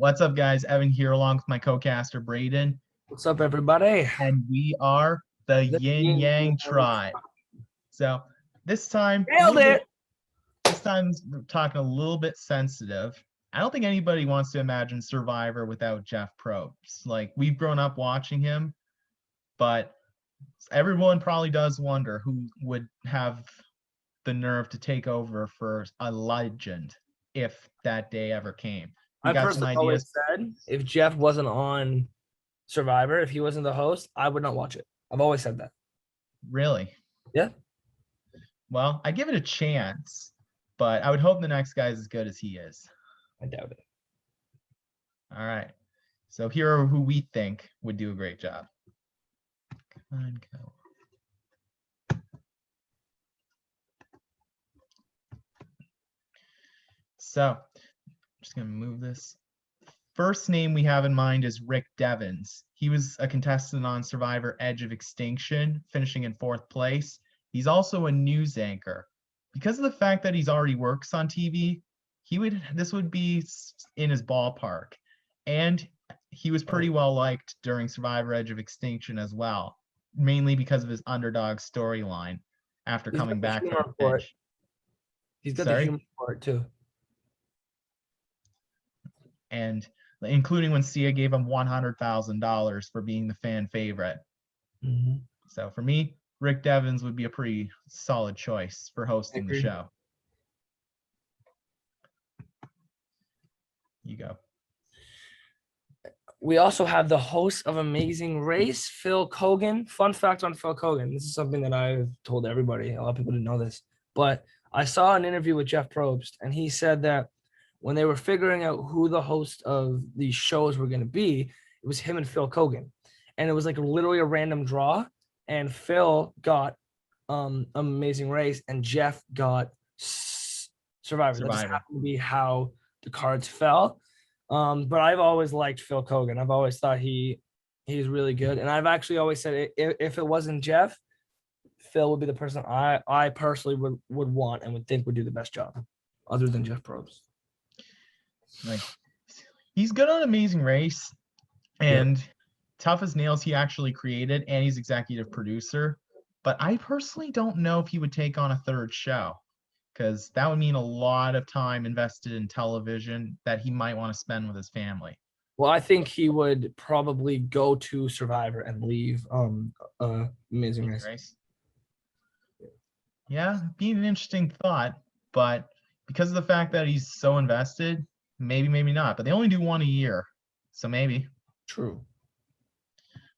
What's up, guys? Evan here along with my co-caster, Braden. What's up, everybody? And we are the Yin Yang Tribe. So this time, Nailed it! This time we're talking a little bit sensitive. I don't think anybody wants to imagine Survivor without Jeff Probst. Like, we've grown up watching him, but everyone probably does wonder who would have the nerve to take over for a legend if that day ever came. I personally always said if Jeff wasn't on Survivor, if he wasn't the host, I would not watch it. I've always said that. Really? Yeah. Well, I give it a chance, but I would hope the next guy is as good as he is. I doubt it. All right. So here are who we think would do a great job. Come on, go. So I'm just going to move this. First name we have in mind is Rick Devins. He was a contestant on Survivor Edge of Extinction, finishing in 4th place. He's also a news anchor. Because of the fact that he's already works on TV, this would be in his ballpark. And he was pretty well liked during Survivor Edge of Extinction as well, mainly because of his underdog storyline after coming back from Edge. He's got the humor for it too. And including when Sia gave him $100,000 for being the fan favorite. Mm-hmm. So for me, Rick Devins would be a pretty solid choice for hosting the show. You go. We also have the host of Amazing Race, Phil Cogan. Fun fact on Phil Cogan. This is something that I've told everybody. A lot of people didn't know this. But I saw an interview with Jeff Probst, and he said that when they were figuring out who the host of these shows were going to be, it was him and Phil Cogan. And it was like literally a random draw. And Phil got Amazing Race, and Jeff got Survivor. That just happened to be how the cards fell. But I've always liked Phil Cogan. I've always thought he's really good. And I've actually always said if it wasn't Jeff, Phil would be the person I personally would want and would think would do the best job, other than Jeff Probst. Like, he's good on Amazing Race, and Tough as Nails he actually created, and he's executive producer. But I personally don't know if he would take on a 3rd show, because that would mean a lot of time invested in television that he might want to spend with his family. Well, I think he would probably go to Survivor and leave Amazing Race. Yeah, being an interesting thought, but because of the fact that he's so invested, maybe not. But they only do one a year, so maybe. True.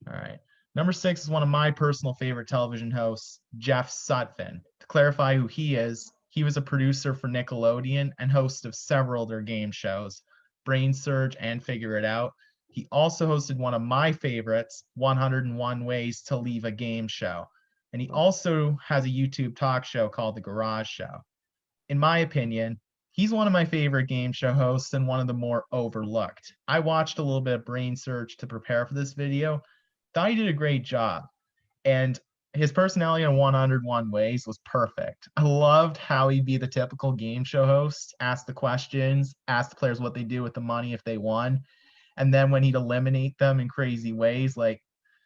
All right. Number 6 is one of my personal favorite television hosts, Jeff Sutton. To clarify who he is, he was a producer for Nickelodeon and host of several of their game shows, Brain Surge and Figure It Out. He also hosted one of my favorites, 101 Ways to Leave a Game Show. And he also has a YouTube talk show called The Garage Show. In my opinion, he's one of my favorite game show hosts and one of the more overlooked. I watched a little bit of Brain Surge to prepare for this video. Thought he did a great job. And his personality on 101 Ways was perfect. I loved how he'd be the typical game show host, ask the questions, ask the players what they do with the money if they won. And then when he'd eliminate them in crazy ways, like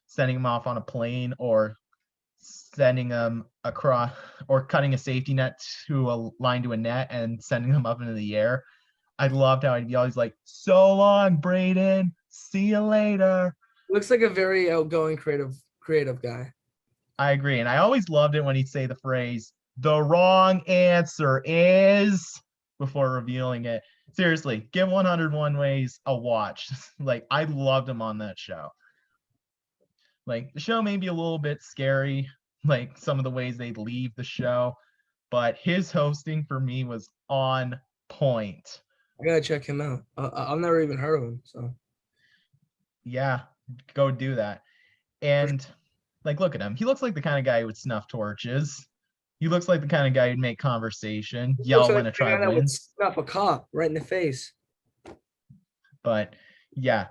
sending them off on a plane or sending them across or cutting a safety net to a line to a net and sending them up into the air. I loved how he'd be always like, "So long, Braden. See you later." Looks like a very outgoing, creative guy. I agree. And I always loved it when he'd say the phrase, "The wrong answer is," before revealing it. Seriously, give 101 Ways a watch. Like, I loved him on that show. Like, the show may be a little bit scary, like some of the ways they'd leave the show, but his hosting for me was on point. I gotta check him out. I've never even heard of him, so. Yeah, go do that. And like, look at him. He looks like the kind of guy who would snuff torches. He looks like the kind of guy who'd make conversation, yell when a tribe wins. Snuff a cop right in the face. But yeah,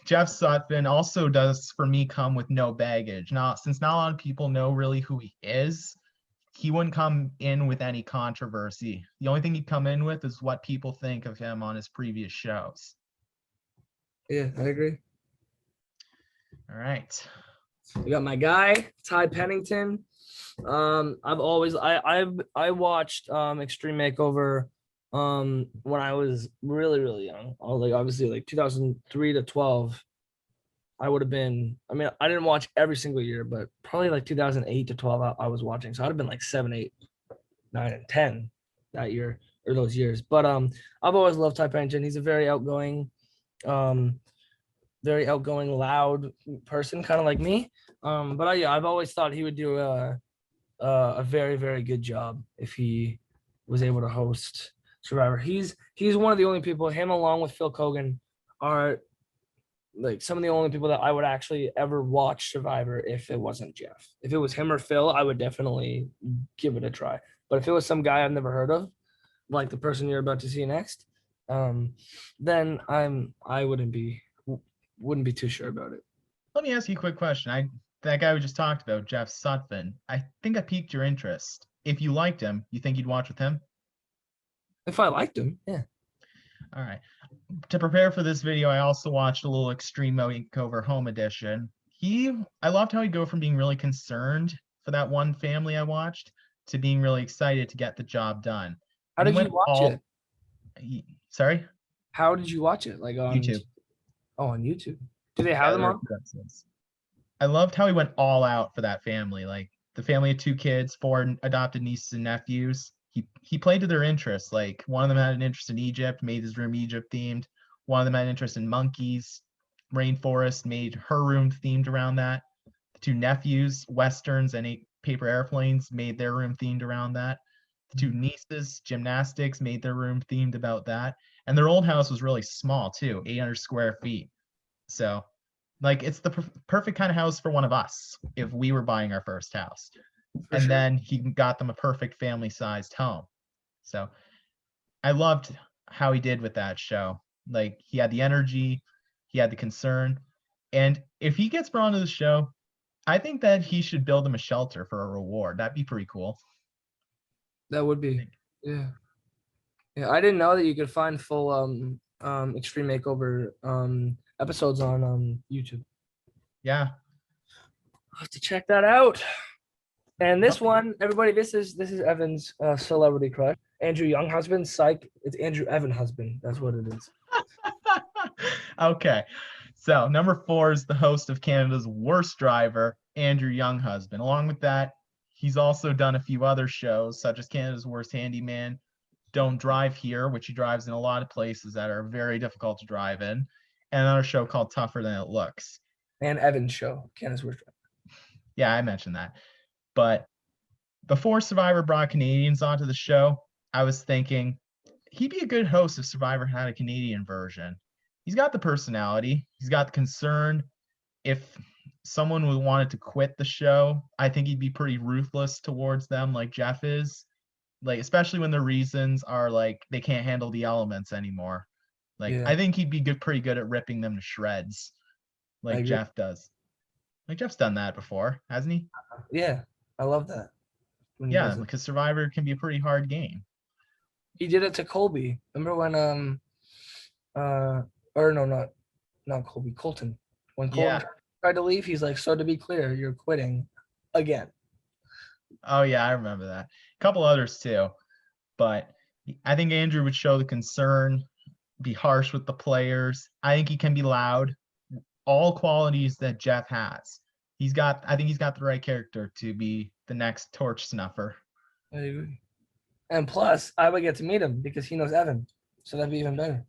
Jeff Sutton also does, for me, come with no baggage. Now, since not a lot of people know really who he is, he wouldn't come in with any controversy. The only thing he'd come in with is what people think of him on his previous shows. Yeah, I agree. All right. We got my guy, Ty Pennington. I watched Extreme Makeover when I was really, really young. I was like obviously like 2003 to 12. I would have been, I mean, I didn't watch every single year, but probably like 2008 to 12 I was watching. So I'd have been like 7, 8, 9, and 10 that year or those years. But I've always loved Ty Pennington. He's a um very outgoing, loud person, kind of like me. But yeah, I've always thought he would do a very, very good job if he was able to host Survivor. He's one of the only people. Him along with Phil Cogan are like some of the only people that I would actually ever watch Survivor if it wasn't Jeff. If it was him or Phil, I would definitely give it a try. But if it was some guy I've never heard of, like the person you're about to see next, then I wouldn't be too sure about it. Let me ask you a quick question. That guy we just talked about, Jeff Sutton, I think I piqued your interest. If you liked him, you think you'd watch with him? If I liked him, yeah. All right. To prepare for this video, I also watched a little Extreme Makeover Home Edition. I loved how he'd go from being really concerned for that one family I watched to being really excited to get the job done. How did you watch it? Sorry? How did you watch it? Like on YouTube. Oh, on YouTube. Do they have them on? I loved how he went all out for that family. Like the family had 2 kids, 4 adopted nieces and nephews. He played to their interests. Like one of them had an interest in Egypt, made his room Egypt themed. One of them had an interest in monkeys, rainforest, made her room themed around that. The 2 nephews, westerns and 8 paper airplanes, made their room themed around that. The 2 nieces, gymnastics, made their room themed about that. And their old house was really small too, 800 square feet. So like it's the perfect kind of house for one of us if we were buying our first house. And then he got them a perfect family-sized home. So I loved how he did with that show. Like he had the energy, he had the concern. And if he gets brought onto the show, I think that he should build them a shelter for a reward. That'd be pretty cool. That would be. Yeah. Yeah, I didn't know that you could find full Extreme Makeover episodes on YouTube. Yeah. I'll have to check that out. And this one, everybody, this is Evan's celebrity crush. Andrew Younghusband, psych. It's Andrew Evan-husband. That's what it is. Okay. So number 4 is the host of Canada's Worst Driver, Andrew Younghusband. Along with that, he's also done a few other shows, such as Canada's Worst Handyman, Don't Drive Here, which he drives in a lot of places that are very difficult to drive in, and another show called Tougher Than It Looks. And Evan's show, Canada's Worst Driver. Yeah, I mentioned that. But before Survivor brought Canadians onto the show, I was thinking he'd be a good host if Survivor had a Canadian version. He's got the personality. He's got the concern. If someone wanted to quit the show, I think he'd be pretty ruthless towards them like Jeff is. Like, especially when the reasons are like they can't handle the elements anymore. Like, yeah. I think he'd be pretty good at ripping them to shreds like Jeff does. Like Jeff's done that before, hasn't he? Yeah, I love that. Yeah, because Survivor can be a pretty hard game. He did it to Colby. Remember when or no, not Colby, Colton. When Colton tried to leave, he's like, "So to be clear, you're quitting again." Oh yeah, I remember that. A couple others too, but I think Andrew would show the concern, be harsh with the players. I think he can be loud. All qualities that Jeff has. I think he's got the right character to be the next torch snuffer. I agree. And plus, I would get to meet him because he knows Evan. So that'd be even better.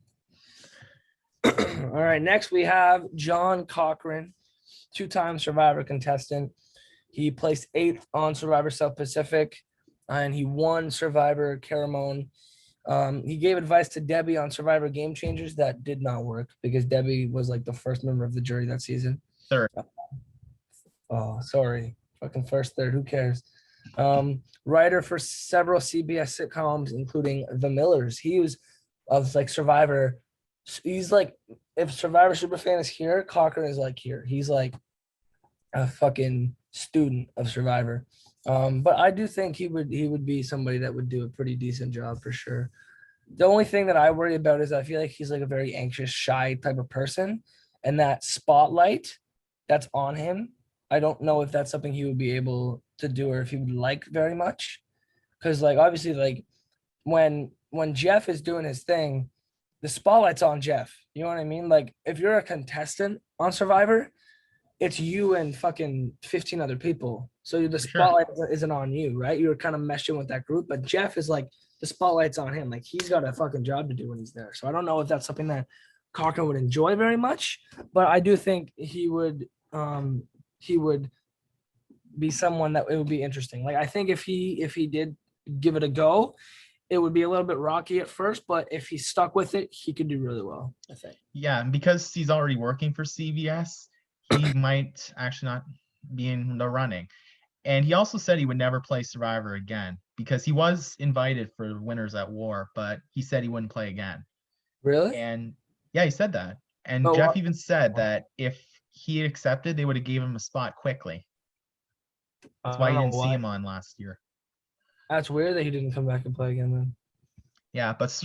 All right, next we have John Cochran, 2-time Survivor contestant. He placed 8th on Survivor South Pacific, and he won Survivor Caramon. He gave advice to Debbie on Survivor Game Changers. That did not work because Debbie was like the first member of the jury that season. 3rd. Oh, sorry. Fucking 1st, 3rd. Who cares? Writer for several CBS sitcoms, including The Millers. He was of like Survivor. He's like, if Survivor Superfan is here, Cochran is like here. He's like a fucking student of Survivor. But I do think he would be somebody that would do a pretty decent job for sure. The only thing that I worry about is I feel like he's like a very anxious, shy type of person. and that spotlight that's on him, I don't know if that's something he would be able to do or if he would like very much. Because like obviously like when Jeff is doing his thing, the spotlight's on Jeff. You know what I mean? Like if you're a contestant on Survivor, it's you and fucking 15 other people. So the sure. spotlight isn't on you, right? You're kind of meshing with that group. But Jeff is like the spotlight's on him. Like he's got a fucking job to do when he's there. So I don't know if that's something that Cochran would enjoy very much, but I do think he would be someone that it would be interesting. Like I think if he did give it a go, it would be a little bit rocky at first, but if he stuck with it, he could do really well, I think. Yeah, and because he's already working for CBS, he might actually not be in the running. And he also said he would never play Survivor again because he was invited for Winners at War, but he said he wouldn't play again. Really? And yeah, he said that. And But Jeff even said that if he accepted, they would have gave him a spot quickly. That's why I you don't didn't know see why. him on last year. That's weird that he didn't come back and play again then. Yeah, but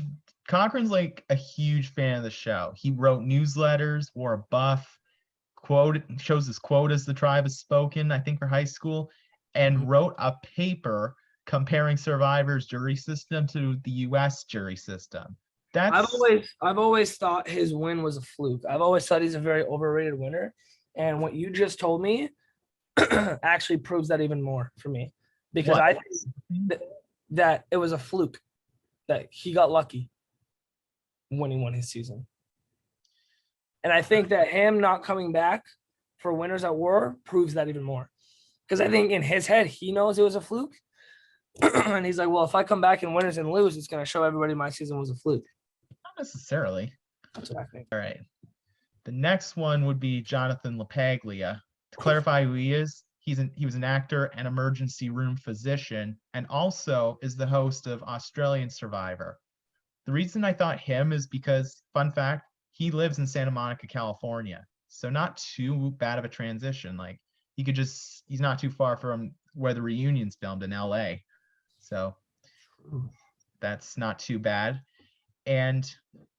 Cochran's like a huge fan of the show. He wrote newsletters, wore a buff, shows his quotas the tribe has spoken, I think for high school, and wrote a paper comparing Survivor's jury system to the US jury system. I've always thought his win was a fluke. I've always thought he's a very overrated winner. And what you just told me actually proves that even more for me. Because What? I think that it was a fluke, that he got lucky when he won his season. And I think that him not coming back for Winners at War proves that even more. Because I think in his head, he knows it was a fluke. And he's like, well, if I come back in Winners and lose, it's going to show everybody my season was a fluke. Not necessarily. That's what I think. All right. The next one would be Jonathan Lapaglia. To clarify who he is, he was an actor and emergency room physician, and also is the host of Australian Survivor. The reason I thought him is because, fun fact, he lives in Santa Monica, California. So not too bad of a transition. Like he's not too far from where the reunion's filmed in LA. So that's not too bad. And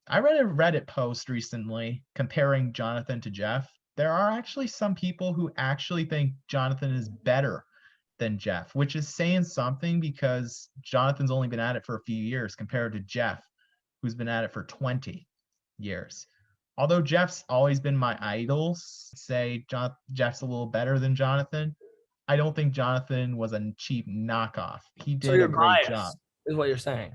I read a Reddit post recently comparing Jonathan to Jeff. There are actually some people who actually think Jonathan is better than Jeff, which is saying something because Jonathan's only been at it for a few years compared to Jeff, who's been at it for 20 years. Although Jeff's always been my idol, say Jeff's a little better than Jonathan. I don't think Jonathan was a cheap knockoff. He did a great job. Is what you're saying.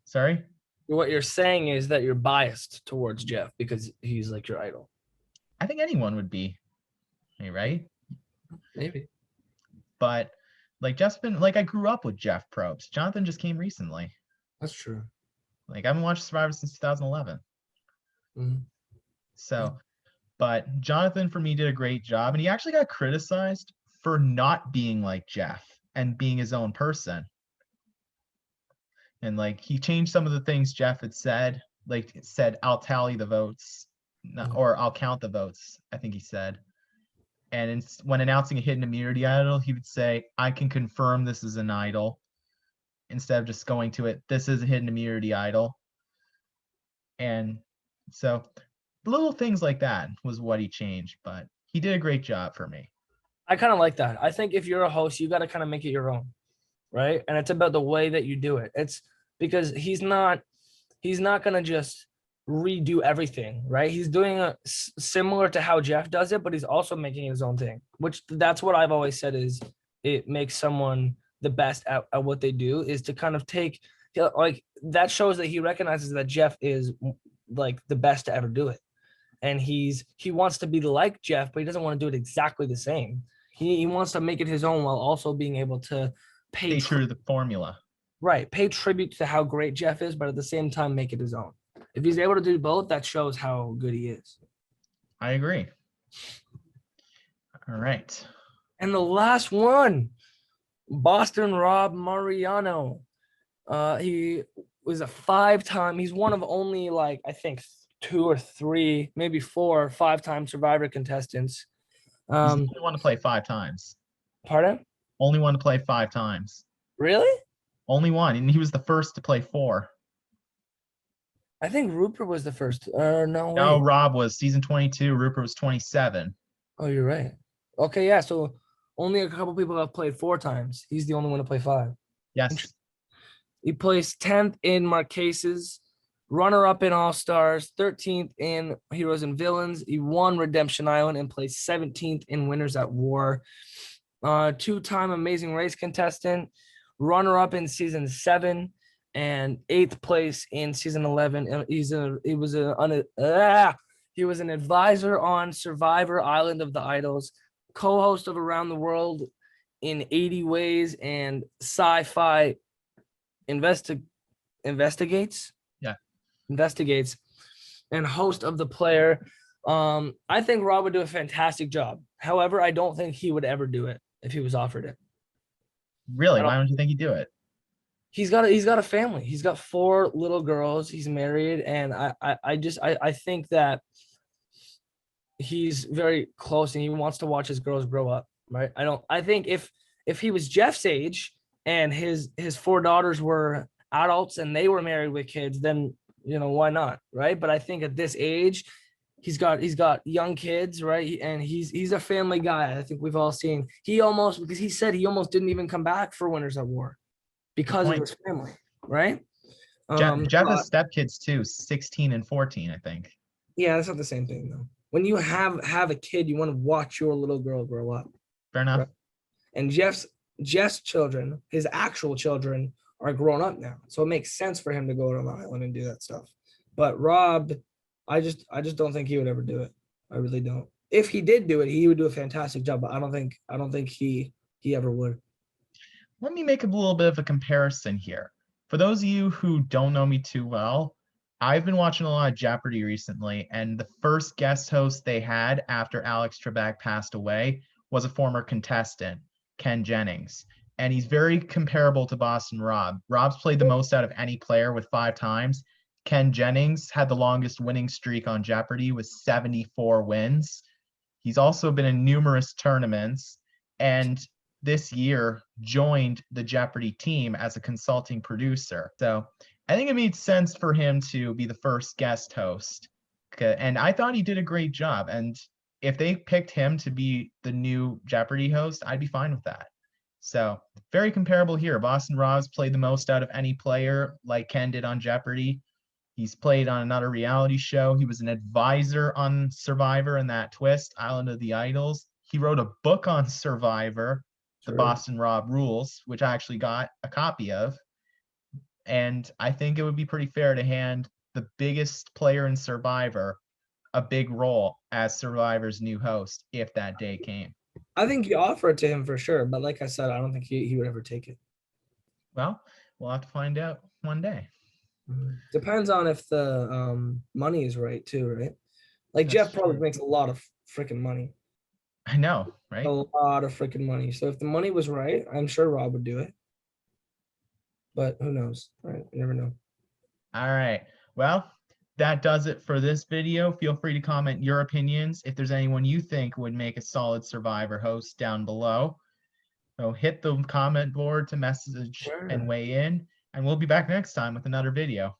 Sorry? What you're saying is that you're biased towards Jeff because he's like your idol. I think anyone would be, right? Maybe. But like Jeff's been like I grew up with Jeff Probst. Jonathan just came recently. That's true. Like I haven't watched Survivor since 2011. Mm-hmm. So, but Jonathan for me did a great job, and he actually got criticized for not being like Jeff and being his own person. And like he changed some of the things Jeff had said, like it said, I'll tally the votes, or I'll count the votes, I think he said. And when announcing a hidden immunity idol, he would say, I can confirm this is an idol, instead of just going to it, this is a hidden immunity idol. And so little things like that was what he changed, but he did a great job for me. I kind of like that. I think if you're a host, you got to kind of make it your own, right? And it's about the way that you do it. It's because he's not going to just redo everything, right? He's doing a similar to how Jeff does it, but he's also making his own thing, which that's what I've always said is it makes someone the best at what they do, is to kind of take, like, that shows that he recognizes that Jeff is like the best to ever do it. And he wants to be like Jeff, but he doesn't want to do it exactly the same. He wants to make it his own while also being able to Stay true to the formula. Right. Pay tribute to how great Jeff is, but at the same time, make it his own. If he's able to do both, that shows how good he is. I agree. All right. And the last one, Boston Rob Mariano. He was a 5-time, he's one of only like, I think 2 or 3, maybe 4 or 5-time Survivor contestants. He's the only one to play 5 times. Pardon? Only one to play 5 times. Really? Only one, and he was the first to play 4. I think Rupert was the first. No, No, wait. Rob was season 22. Rupert was 27. Oh, you're right. Okay, yeah. So only a couple people have played 4 times. He's the only one to play 5. Yes. He placed 10th in Marquesas, runner-up in All-Stars, 13th in Heroes and Villains. He won Redemption Island and placed 17th in Winners at War. 2-time Amazing Race contestant, runner-up in season 7, and 8th place in season 11. He was an advisor on Survivor Island of the Idols, co-host of Around the World in 80 Ways and Sci-Fi Investigates. Yeah. Investigates, and host of The Player. I think Rob would do a fantastic job. However, I don't think he would ever do it if he was offered it. Really? Why don't you think he'd do it? He's got a family. He's got 4 little girls. He's married, and I think that he's very close and he wants to watch his girls grow up. Right? I think if he was Jeff's age and his 4 daughters were adults and they were married with kids, then why not, right? But I think at this age, he's got young kids, right? And he's a family guy. I think we've all seen. Because he said he almost didn't even come back for Winners at War because of his family, right? Jeff has stepkids too, 16 and 14, I think. Yeah, that's not the same thing though. When you have a kid, you want to watch your little girl grow up. Fair enough. Right? And Jeff's children, his actual children, are grown up now, so it makes sense for him to go on the island and do that stuff. But Rob, I just don't think he would ever do it. I really don't. If he did do it, he would do a fantastic job. But I don't think he ever would. Let me make a little bit of a comparison here. For those of you who don't know me too well, I've been watching a lot of Jeopardy recently, and the first guest host they had after Alex Trebek passed away was a former contestant, Ken Jennings. And he's very comparable to Boston Rob. Rob's played the most out of any player with 5 times. Ken Jennings had the longest winning streak on Jeopardy with 74 wins. He's also been in numerous tournaments and this year joined the Jeopardy team as a consulting producer. So I think it made sense for him to be the first guest host. And I thought he did a great job. And if they picked him to be the new Jeopardy host, I'd be fine with that. So very comparable here. Boston Rob's played the most out of any player like Ken did on Jeopardy. He's played on another reality show. He was an advisor on Survivor and that twist, Island of the Idols. He wrote a book on Survivor, The Boston Rob Rules, which I actually got a copy of. And I think it would be pretty fair to hand the biggest player in Survivor a big role as Survivor's new host if that day came. I think you offer it to him for sure, but like I said, I don't think he would ever take it. Well, we'll have to find out one day. Depends on if the money is right too, right? Like That's Jeff probably true. makes a lot of freaking money. I know, right? A lot of freaking money. So if the money was right, I'm sure Rob would do it. But who knows, right? You never know. All right. Well, that does it for this video. Feel free to comment your opinions. If there's anyone you think would make a solid Survivor host down below. So hit the comment board to message and weigh in. And we'll be back next time with another video.